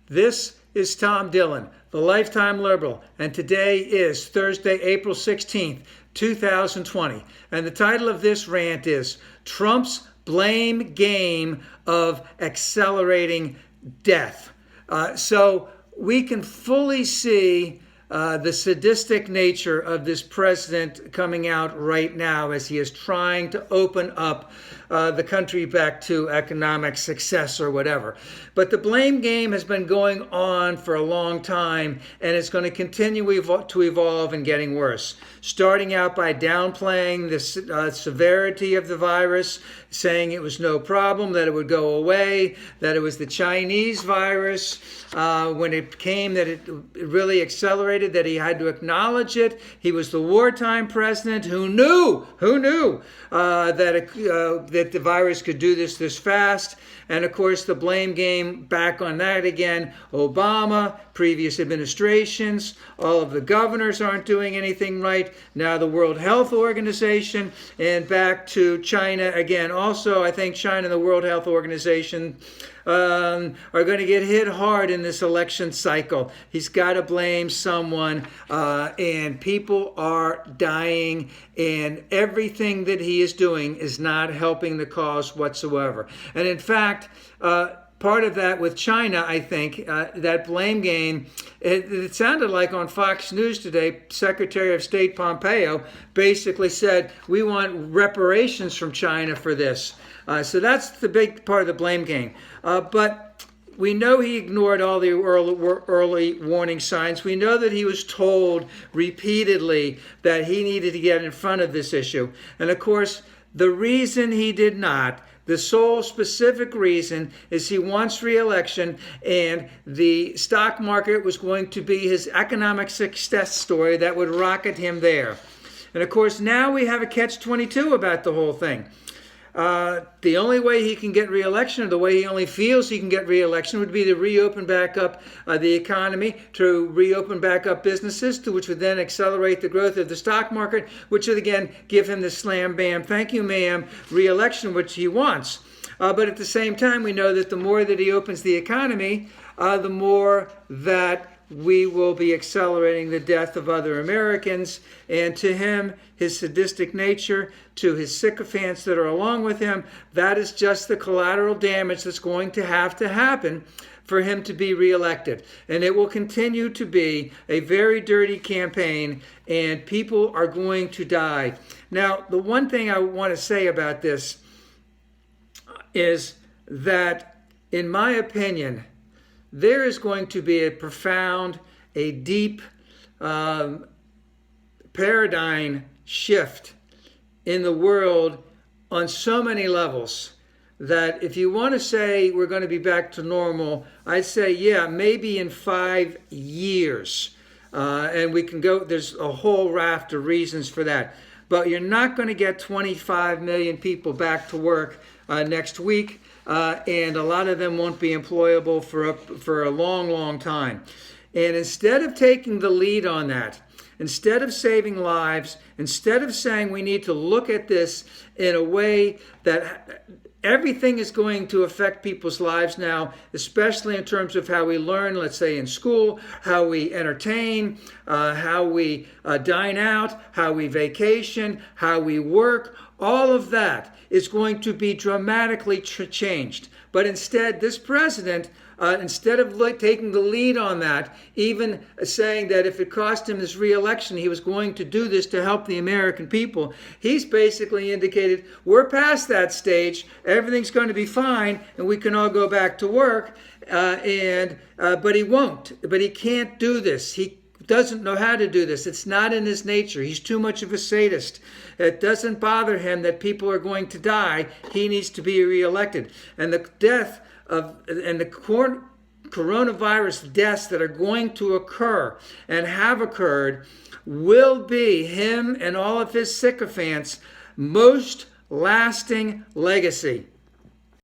This is Tom Dillon, the Lifetime Liberal, and today is Thursday, April 16th, 2020. And the title of this rant is Trump's Blame Game of Accelerating Death. So we can fully see the sadistic nature of this president coming out right now as he is trying to open up the country back to economic success or whatever. But the blame game has been going on for a long time, and it's going to continue to evolve and getting worse. Starting out by downplaying the severity of the virus, saying it was no problem, that it would go away, that it was the Chinese virus. When it came that it really accelerated, that he had to acknowledge it. He was the wartime president who knew that the virus could do this fast. And of course, the blame game back on that again. Obama, previous administrations, all of the governors aren't doing anything right. Now the World Health Organization, and back to China again. Also, I think China and the World Health Organization are going to get hit hard in this election cycle. He's got to blame someone, and people are dying, and everything that he is doing is not helping the cause whatsoever. And in fact, part of that with China, I think, that blame game, it sounded like on Fox News today, Secretary of State Pompeo basically said, we want reparations from China for this. So that's the big part of the blame game. But we know he ignored all the early warning signs. We know that he was told repeatedly that he needed to get in front of this issue. And of course, the reason he did not, the sole specific reason, is he wants re-election, and the stock market was going to be his economic success story that would rocket him there. And of course, now we have a catch-22 about the whole thing. The only way he can get re-election, or the way he only feels he can get re-election, would be to reopen back up the economy, to reopen back up businesses, which would then accelerate the growth of the stock market, which would again give him the slam bam, thank you ma'am, re-election, which he wants. But at the same time, we know that the more that he opens the economy, the more that we will be accelerating the death of other Americans. And to him, his sadistic nature, to his sycophants that are along with him, that is just the collateral damage that's going to happen for him to be reelected. And it will continue to be a very dirty campaign, and people are going to die. Now, the one thing I want to say about this is that, in my opinion, there is going to be a profound, a deep paradigm shift in the world on so many levels that if you want to say we're going to be back to normal, I'd say, yeah, maybe in 5 years. And we can go, there's a whole raft of reasons for that. But you're not going to get 25 million people back to work next week. And a lot of them won't be employable for a long, long time. And instead of taking the lead on that, instead of saving lives, instead of saying we need to look at this in a way that everything is going to affect people's lives now, especially in terms of how we learn, let's say in school, how we entertain, how we dine out, how we vacation, how we work, all of that is going to be dramatically changed. But instead, this president, instead of taking the lead on that, even saying that if it cost him his re-election, he was going to do this to help the American people, he's basically indicated, we're past that stage, everything's going to be fine, and we can all go back to work. But he won't. But he can't do this. He doesn't know how to do this. It's not in his nature. He's too much of a sadist. It doesn't bother him that people are going to die. He needs to be reelected. And the death of, and the coronavirus deaths that are going to occur and have occurred will be him and all of his sycophants' most lasting legacy.